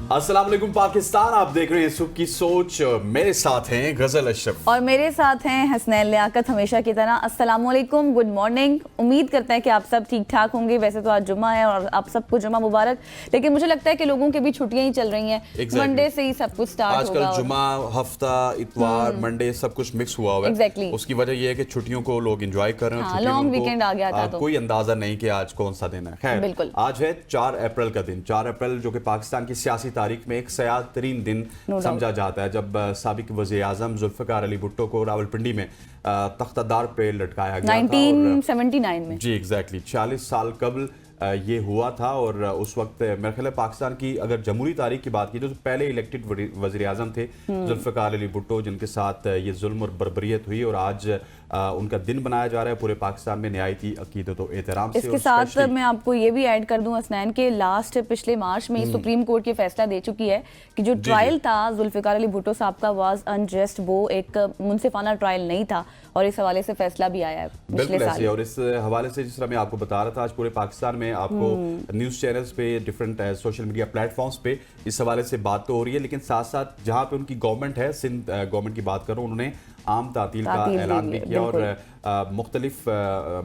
अस्सलाम वालेकुम पाकिस्तान, आप देख रहे हैं सुबह की सोच। मेरे साथ हैं गजल अशरफ और मेरे साथ हैं हसनैन लियाकत हमेशा की तरह। अस्सलाम वालेकुम, गुड मॉर्निंग। उम्मीद करते हैं कि आप सब ठीक ठाक होंगे। वैसे तो आज जुम्मा है और आप सबको जुम्मा मुबारक, लेकिन मुझे लगता है कि लोगों की भी छुट्टियां ही चल रही हैं। मंडे से ही सब कुछ स्टार्ट होगा। आजकल जुम्मा, हफ्ता, इतवार, मंडे सब कुछ मिक्स हुआ हुआ है। Exactly. उसकी वजह यह है कि छुट्टियों को लोग एंजॉय कर रहे हैं। हाँ, लॉन्ग वीकेंड आ गया था तो कोई अंदाजा नहीं कि आज कौन सा दिन है। खैर, बिल्कुल। आज है 4 अप्रैल का दिन। 4 अप्रैल जो कि पाकिस्तान की सियासी तारीख में एक तरीन दिन समझा जाता है, जब साबिक वज़ीर आज़म जुल्फ़िकार अली भुट्टो को रावलपिंडी में तख्तादार पे लटकाया गया 1979 में। जी एग्जैक्टली 40 साल कबल ये हुआ था। और उस वक्त मेरे ख्याल है पाकिस्तान की अगर जमहूरी तारीख की बात की तो पहले इलेक्टेड वज़ीर आज़म थे जुल्फ़िकार अली भुट्टो, जिनके साथ ये जुल्म और बर्बरियत हुई। और आज उनका दिन बनाया जा रहा है पूरे पाकिस्तान में न्यायती अकीदत और एहतराम से। इसके साथ मैं आपको ये भी ऐड कर दूं हसनैन के लास्ट पिछले मार्च में सुप्रीम कोर्ट ये फैसला दे चुकी है कि जो ट्रायल था जुल्फ़िकार अली भुट्टो साहब का वाज अनजस्ट, वो एक मुनसिफाना ट्रायल नहीं था। और इस हवाले से फैसला भी आया है पिछले साल। और इस हवाले से जिस तरह मैं आपको बता रहा था, आज पूरे पाकिस्तान में आपको न्यूज़ चैनल्स पे, डिफरेंट सोशल मीडिया प्लेटफॉर्म्स पे इस हवाले से बात तो हो रही है, लेकिन साथ साथ जहाँ पे उनकी गवर्नमेंट है, सिंध गवर्नमेंट की बात करूँ, उन्होंने आम तातील का ऐलान भी किया। और मुख्तलिफ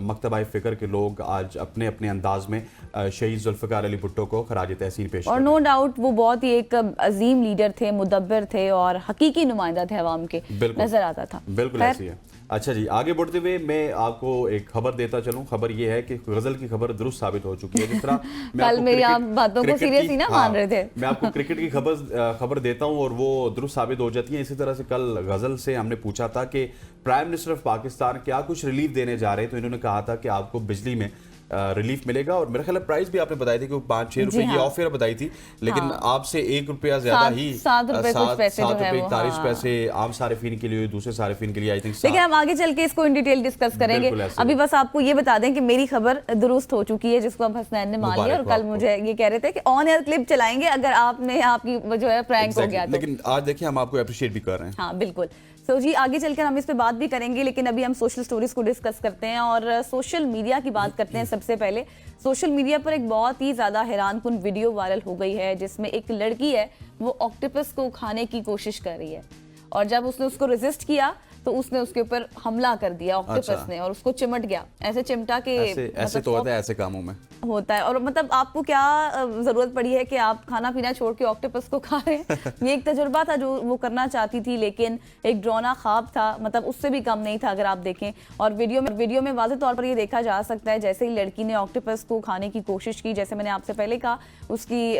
मकतबा फ़िक्र के लोग आज अपने अपने अंदाज में शहीद जुल्फ़िकार अली भुट्टो को खराज तहसीन पेश और नो डाउट वो बहुत ही एक अजीम लीडर थे, मुदब्बिर थे और हकीकी नुमाइंदा थे अवाम के, नजर आता था। बिल्कुल ऐसी है। अच्छा जी, आगे बढ़ते हुए मैं आपको एक खबर देता चलूं। खबर ये है कि गजल की खबर दुरुस्त साबित हो चुकी है। जिस तरह कल मेरी आप बातों को सीरियस ही ना मान रहे थे। मैं आपको क्रिकेट की खबर देता हूं और वो दुरुस्त साबित हो जाती है। इसी तरह से कल गजल से हमने पूछा था कि प्राइम मिनिस्टर ऑफ पाकिस्तान क्या कुछ रिलीफ देने जा रहे हैं, तो इन्होंने कहा था कि आपको बिजली में रिलीफ मिलेगा। और मेरे ख्याल प्राइस भी आपने बताई थी कि 5-6 रुपए ये ऑफर बताई थी, लेकिन आपसे 1 रुपया ज्यादा ही 7 रुपए 41 पैसे आम सारिफिन के लिए, दूसरे सारिफिन के लिए आई थिंक। लेकिन हम आगे चल के इसको इन डिटेल डिस्कस करेंगे। अभी बस आपको ये बता दें कि मेरी खबर दुरुस्त हो चुकी है, जिसको अब हसनैन ने मान लिया। और कल मुझे ये कह रहे थे कि ऑन एयर क्लिप चलाएंगे अगर आपने आपकी जो है प्रैंक हो गया तो। लेकिन आज देखिए हम आपको अप्रिशिएट भी कर रहे हैं। हाँ बिल्कुल। तो जी आगे चलकर हम इस पे बात भी करेंगे, लेकिन अभी हम सोशल स्टोरीज को डिस्कस करते हैं और सोशल मीडिया की बात करते हैं। सबसे पहले सोशल मीडिया पर एक बहुत ही ज्यादा हैरानकुन वीडियो वायरल हो गई है, जिसमें एक लड़की है वो ऑक्टोपस को खाने की कोशिश कर रही है, और जब उसने उसको रेजिस्ट किया तो उसने उसके ऊपर हमला कर दिया ऑक्टोपस ने, और उसको चिमट गया। ऐसे चिमटा के ऐसे तो होता है, ऐसे कामों में होता है। और मतलब आपको क्या जरूरत पड़ी है कि आप खाना पीना छोड़ के ऑक्टोपस को खा रहे हैं? ये एक तजुर्बा था जो वो करना चाहती थी, लेकिन एक ड्रोना ख्वाब था, मतलब उससे भी कम नहीं था अगर आप देखें। और वीडियो में वाज़ेह तौर पर ये देखा जा सकता है, जैसे ही लड़की ने ऑक्टोपस को खाने की कोशिश की, जैसे मैंने आपसे पहले कहा, उसकी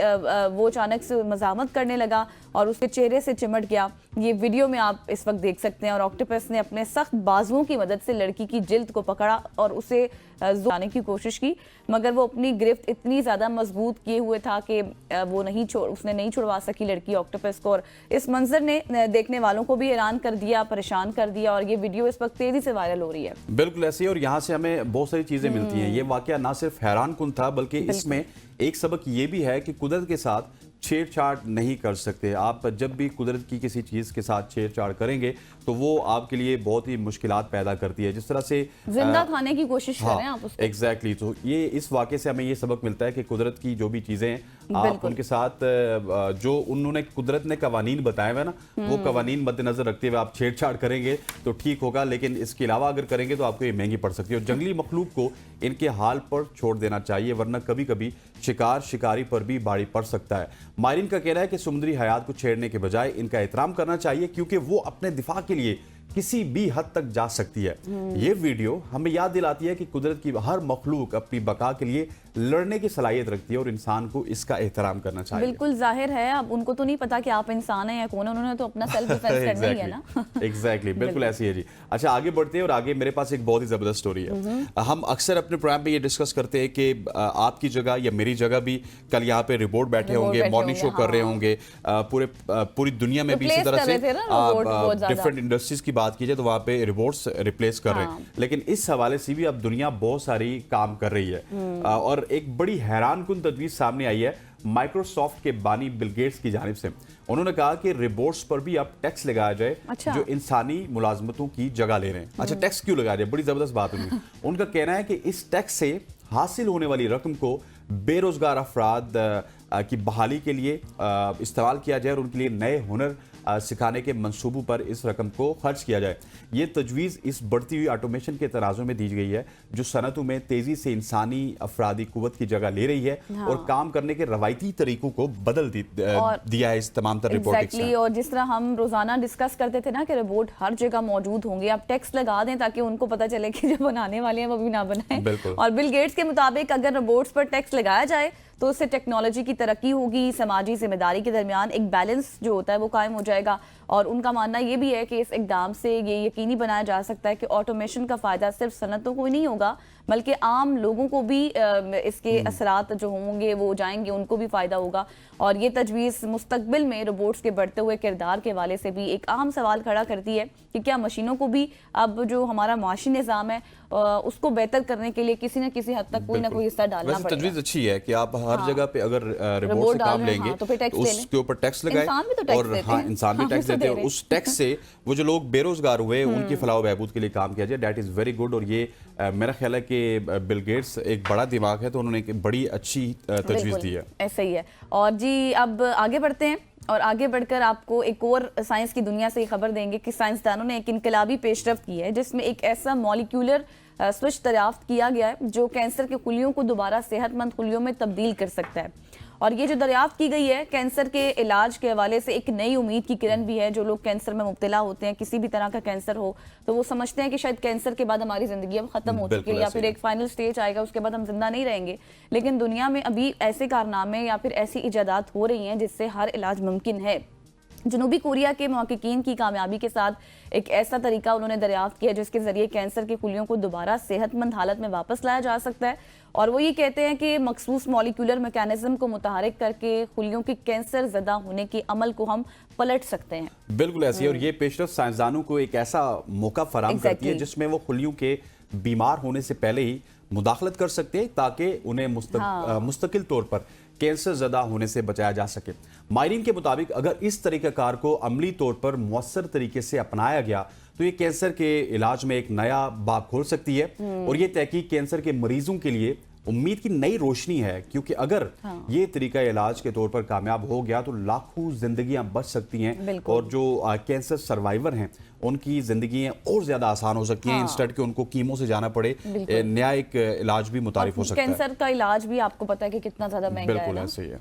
वो अचानक से मज़ामत करने लगा और उसके चेहरे से चिमट गया। ये वीडियो में आप इस वक्त देख सकते हैं। और ऑक्टोपस ने अपने सख्त बाजुओं की मदद से लड़की की जिल्द को पकड़ा और उसे जाने की कोशिश की, मगर वो अपनी गिरफ्त इतनी ज़्यादा मजबूत किए हुए था कि वो उसने नहीं छुड़वा सकी लड़की ऑक्टोपस को। और इस मंजर ने देखने वालों को भी हैरान कर दिया, परेशान कर दिया, और ये वीडियो इस वक्त तेजी से वायरल हो रही है। बिल्कुल ऐसे ही। और यहाँ से हमें बहुत सारी चीज़ें मिलती हैं। ये वाकया ना सिर्फ हैरानकुन था, बल्कि इसमें एक सबक ये भी है कि कुदरत के साथ छेड़छाड़ नहीं कर सकते। आप जब भी कुदरत की किसी चीज़ के साथ छेड़छाड़ करेंगे तो वो आपके लिए बहुत ही मुश्किलात पैदा करती है। जिस तरह से जिंदा खाने की कोशिश कर रहे हैं आप उसको। एग्जैक्टली। तो ये इस वाक़े से हमें ये सबक मिलता है कि कुदरत की जो भी चीज़ें आप उनके साथ जो उन्होंने कुदरत ने कवानीन बताए हुए ना, वो कवानीन मद्देनजर रखते हुए आप छेड़छाड़ करेंगे तो ठीक होगा, लेकिन इसके अलावा अगर करेंगे तो आपको ये महंगी पड़ सकती है। और जंगली मखलूक को इनके हाल पर छोड़ देना चाहिए, वरना कभी कभी शिकारी पर भी भारी पड़ सकता है। माहिरीन का कहना है कि समुद्री हयात को छेड़ने के बजाय इनका एहतराम करना चाहिए, क्योंकि वो अपने दिफा के लिए किसी भी हद तक जा सकती है। ये वीडियो हमें याद दिलाती है कि कुदरत की हर मखलूक अपनी बका के लिए लड़ने की सलाहियत रखती है और इंसान को इसका एहतराम करना चाहिए। बिल्कुल जाहिर है, अब उनको तो नहीं पता कि आप इंसान हैं या कौन है, उन्होंने तो अपना सेल्फ डिफेंस करना ही है ना। एग्जैक्टली, बिल्कुल ऐसी है जी। अच्छा आगे बढ़ते हैं और आगे मेरे पास एक बहुत ही जबरदस्त स्टोरी है। हम अक्सर अपने प्रोग्राम में ये डिस्कस करते हैं कि आपकी जगह या मेरी जगह भी कल यहाँ पे रिपोर्ट बैठे होंगे, मॉर्निंग शो कर रहे होंगे, पूरी दुनिया में भी इसी तरह से डिफरेंट इंडस्ट्रीज की बात की जाए तो वहाँ पे रिपोर्ट्स रिप्लेस कर रहे हैं। लेकिन इस हवाले से भी अब दुनिया बहुत सारी काम कर रही है और एक बड़ी हैरानकुन तजवीज़ सामने आई है माइक्रोसॉफ्ट के बानी बिल गेट्स की जानिब से। उन्होंने कहा कि रिपोर्ट्स पर भी अब टैक्स लगाया जाए जो इंसानी मुलाजमतों की जगह ले रहे हैं। अच्छा, टैक्स क्यों लगाया जाए? बड़ी जबरदस्त बात हुई। उनका कहना है कि इस टैक्स से हासिल होने वाली रकम को बेरोजगार अफराद की बहाली के लिए इस्तेमाल किया जाए और उनके लिए नए हुनर सिखाने के मंसूबों पर इस रकम को खर्च किया जाए। ये तजवीज़ इस बढ़ती हुई ऑटोमेशन के तराजू में दी गई है जो सनतों में तेज़ी से इंसानी अफरादी कुव्वत की जगह ले रही है और काम करने के रवायती तरीकों को बदल दिया है इस तमाम तर रिपोर्टिंग से। और जिस तरह हम रोजाना डिस्कस करते थे ना कि रोबोट हर जगह मौजूद होंगे, आप टैक्स लगा दें ताकि उनको पता चले कि जो बनाने वाले हैं वो भी ना बनाएं। और बिल गेट्स के मुताबिक अगर रोबोट्स पर टैक्स लगाया जाए तो उससे टेक्नोलॉजी की तरक्की होगी, समाजी जिम्मेदारी के दरमियान एक बैलेंस जो होता है वो कायम हो जाएगा। और उनका मानना ये भी है कि इस इकदाम से ये यकीनी बनाया जा सकता है कि ऑटोमेशन का फ़ायदा सिर्फ सनतों को ही नहीं होगा बल्कि आम लोगों को भी इसके असरात जो होंगे वो जाएंगे, उनको भी फ़ायदा होगा। और ये तजवीज़ मुस्तकबिल में रोबोट्स के बढ़ते हुए किरदार के हवाले से भी एक अहम सवाल खड़ा करती है कि क्या मशीनों को भी अब जो हमारा माशी निज़ाम है उसको बेहतर करने के लिए किसी न किसी हद तक कोई ना कोई हिस्सा डालना पड़ेगा। तजवीज़ अच्छी है कि आप हर जगह पे अगर रोबोट से काम लेंगे तो उसके ऊपर टैक्स लगाएं और हाँ इंसान भी टैक्स देते हैं और उस टैक्स से वो जो लोग बेरोजगार हुए उनकी फलाह बहबूद के लिए काम किया जाए। That is very good. और ये मेरा ख्याल है कि बिल गेट्स एक बड़ा दिमाग है तो उन्होंने एक बड़ी अच्छी तजवीज़ दी है। ऐसा ही है। और जी अब आगे बढ़ते हैं और आगे बढ़कर आपको एक और साइंस की दुनिया से खबर देंगे कि साइंसदानों ने एक इनकलाबी पेशरफ्त की है जिसमें एक ऐसा मॉलिक्यूलर स्विच दरियाफ्त किया गया है जो कैंसर के खुलियों को दोबारा सेहतमंद खुलियों में तब्दील कर सकता है। और ये जो दरियाफ्त की गई है कैंसर के इलाज के हवाले से एक नई उम्मीद की किरण भी है। जो लोग कैंसर में मुब्तला होते हैं, किसी भी तरह का कैंसर हो, तो वो समझते हैं कि शायद कैंसर के बाद हमारी ज़िंदगी अब ख़त्म हो चुकी है या फिर एक फाइनल स्टेज आएगा, उसके बाद हम जिंदा नहीं रहेंगे। लेकिन दुनिया में अभी ऐसे कारनामे या फिर ऐसी इजादात हो रही हैं जिससे हर इलाज मुमकिन है। जनूबी कोरिया के महक़क़ीन की कामयाबी के साथ एक ऐसा तरीका उन्होंने दरियाफ्त किया जिसके ज़रिए कैंसर के खुलियों को दोबारा सेहतमंद हालत में वापस लाया जा सकता है। और वो ये कहते हैं कि मखसूस मॉलिक्यूलर मैकेनिज्म को मुतहरिक करके खुलियों के कैंसर ज़दा होने के अमल को हम पलट सकते हैं। बिल्कुल ऐसी है। और ये पेशरफ्त साइंसदानों को एक ऐसा मौका फराहम करती है जिसमें वो खुलियों के बीमार होने से पहले ही मुदाखलत कर सकते हैं ताकि उन्हें मुस्तकिल तौर पर कैंसर ज़दा होने से बचाया जा सके। माहिरीन के मुताबिक अगर इस तरीक़ाकार को अमली तौर पर मौसर तरीके से अपनाया गया तो ये कैंसर के इलाज में एक नया बाब खोल सकती है। और ये तहकीक कैंसर के मरीजों के लिए उम्मीद की नई रोशनी है क्योंकि अगर ये तरीका इलाज के तौर पर कामयाब हो गया तो लाखों जिंदगियां बच सकती हैं और जो कैंसर सर्वाइवर हैं उनकी जिंदगियां और ज्यादा आसान हो सकती हैं। इंस्टेड के उनको कीमो से जाना पड़े, नया एक इलाज भी मुतारिफ हो सकता है। कैंसर का इलाज भी आपको पता है कि कितना ज्यादा महंगा है। बिल्कुल ऐसे ही है,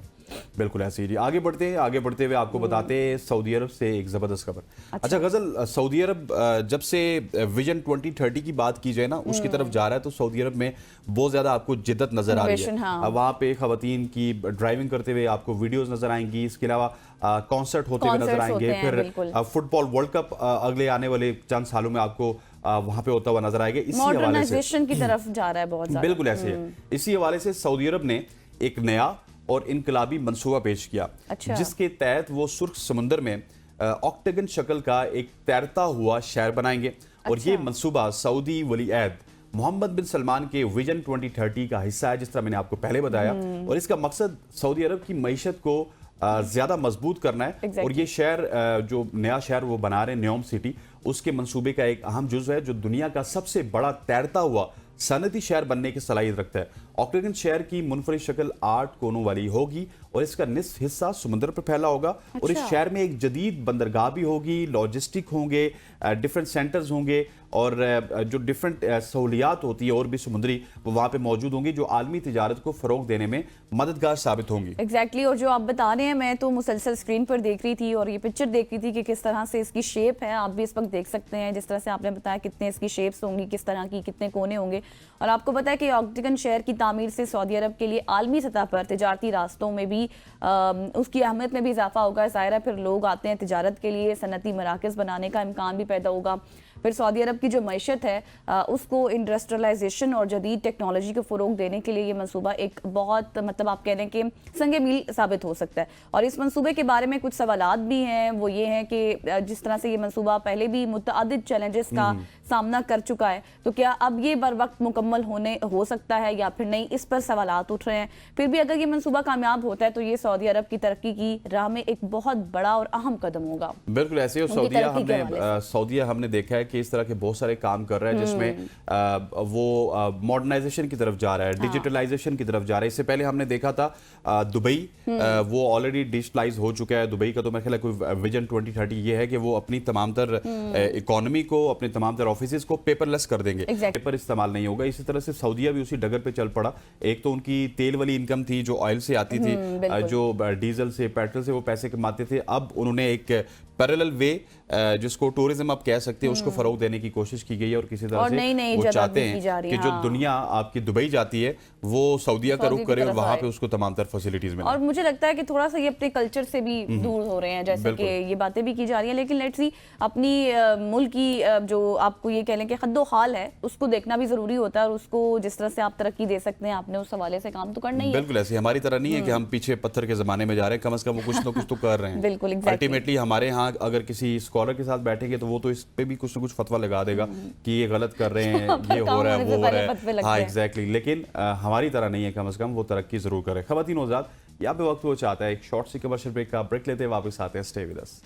बिल्कुल ऐसे ही। आगे बढ़ते हैं, आगे बढ़ते हुए आपको बताते हैं सऊदी अरब से एक जबरदस्त खबर। अच्छा गजल, सऊदी अरब जब से विजन 2030 की बात की जाए ना उसकी तरफ जा रहा है तो सऊदी अरब में बहुत ज्यादा आपको जिद्दत नजर आ रही है। वहाँ पे खवातीन की ड्राइविंग करते हुए आपको वीडियोस नजर आएंगी, इसके अलावा कॉन्सर्ट होते हुए नजर आएंगे, फिर फुटबॉल वर्ल्ड कप अगले आने वाले चंद सालों में आपको वहां पे होता हुआ नजर आएगा। इसी हवाले से की तरफ जा रहा है बहुत ज्यादा। बिल्कुल ऐसे है। इसी हवाले से सऊदी अरब ने एक नया और इनकलाबी मंसूबा पेश किया। अच्छा। जिसके तहत वो सुर्ख समुंदर में ऑक्टेगन शक्ल का एक तैरता हुआ शहर बनाएंगे। और ये मंसूबा सऊदी वली अहद मोहम्मद बिन सलमान के विजन 2030 का हिस्सा है, जिस तरह मैंने आपको पहले बताया। और इसका मकसद सऊदी अरब की मईशत को ज्यादा मजबूत करना है। और ये शहर जो नया शहर वो बना रहे हैं न्योम सिटी, उसके मंसूबे का एक अहम जुज़ है जो दुनिया का सबसे बड़ा तैरता हुआ सनती शहर बनने की सलाहियत रखता है। ऑक्टेगन शहर की मुनफरिद शक्ल 8 कोनों वाली होगी और इसका निस्फ हिस्सा समुद्र पर फैला होगा। अच्छा। और इस शहर में एक जदीद बंदरगाह भी होगी, लॉजिस्टिक होंगे, डिफरेंट सेंटर्स होंगे और जो डिफरेंट सहूलियात होती है और भी समुद्री वो वहाँ पे मौजूद होंगी जो आलमी तिजारत को फ़रोग देने में मददगार साबित होंगी। एग्जैक्टली। और जो आप बता रहे हैं मैं तो मुसलसल स्क्रीन पर देख रही थी और ये पिक्चर देख रही थी कि किस तरह से इसकी शेप है। आप भी इस वक्त देख सकते हैं जिस तरह से आपने बताया कितने इसकी शेप्स होंगी, किस तरह की कितने कोने होंगे। और आपको पता है कि ऑक्टेगन शहर की तामीर से सऊदी अरब के लिए आलमी सतह पर तिजारती रास्तों में भी उसकी अहमियत में भी इजाफा होगा। ज़ाहिर है फिर लोग आते हैं तिजारत के लिए, सनती मराकज़ बनाने का इम्कान भी पैदा होगा। फिर सऊदी अरब की जो मईशत है उसको इंडस्ट्रियलाइजेशन और जदीद टेक्नोलॉजी को फ़रोग देने के लिए ये मंसूबा एक बहुत मतलब आप कह लें कि संगे मील साबित हो सकता है। और इस मंसूबे के बारे में कुछ सवालात भी हैं, वो ये हैं कि जिस तरह से ये मंसूबा पहले भी मुतअद्दिद चैलेंजेस का सामना कर चुका है तो क्या अब ये बर वक्त मुकम्मल हो सकता है या फिर नहीं, इस पर सवालात उठ रहे हैं। फिर भी अगर ये मंसूबा कामयाब होता है तो ये सऊदी अरब की तरक्की की राह में एक बहुत बड़ा और अहम कदम होगा। बिल्कुल ऐसे ही। सऊदीया हमने देखा है कि इस तरह के बहुत सारे काम कर रहा है जिसमें वो मॉडर्नाइजेशन की तरफ जा रहा है, डिजिटलाइजेशन की तरफ जा रहा है। इससे पहले हमने देखा था दुबई, वो ऑलरेडी डिजिटलाइज हो चुका है। दुबई का तो मेरे ख्याल है कोई विजन 2030 ये है कि वो अपनी तमाम तर इकोनॉमी को, अपने तमाम तर ऑफिस को पेपरलेस कर देंगे, पेपर इस्तेमाल नहीं होगा। इसी तरह से सऊदीया भी उसी डगर पे चल पड़ा। एक तो उनकी तेल वाली इनकम थी जो ऑयल से आती थी, जो डीजल से, पेट्रोल से वो पैसे कमाते थे। अब उन्होंने एक पैरेलल वे, जिसको टूरिज्म आप कह सकते हैं, उसको फरोग देने की कोशिश की गई है और किसी तरह से वो चाहते हैं कि जो दुनिया आपकी दुबई जाती है वो सऊदीया का रुख करे और वहां पे उसको तमाम तर फैसिलिटीज मिले। और मुझे लगता है कि थोड़ा सा ये अपने कल्चर से भी दूर हो रहे हैं, जैसे कि ये बातें भी की जा रही हैं। लेकिन लेट्स सी, अपनी मुल्क की जो आपको ये कह लें कि हद्दो हाल है, उसको देखना भी जरूरी होता है और उसको जिस तरह से आप तरक्की दे सकते हैं, आपने उस हवाले से काम तो करना ही है। बिल्कुल ऐसे हमारी तरह नहीं है कि हम पीछे पत्थर के जमाने में जा रहे हैं, कम से कम वो कुछ ना कुछ तो कर रहे हैं। बिल्कुल, अल्टीमेटली हमारे यहाँ अगर किसी स्कॉलर के साथ बैठेंगे तो वो तो इस पे भी कुछ ना कुछ फतवा लगा देगा कि ये गलत कर रहे हैं, ये हो रहा है, वो हो रहा है। हाँ एग्जैक्टली, लेकिन हमारी तरह नहीं है, कम से कम वो तरक्की जरूर करे। खवातीन-ओ-ज़ात, यहाँ पे वक्त वो चाहता है एक शॉर्ट सी कमर्शियल ब्रेक का। ब्रेक लेते हैं, वापस आते हैं। Stay with us.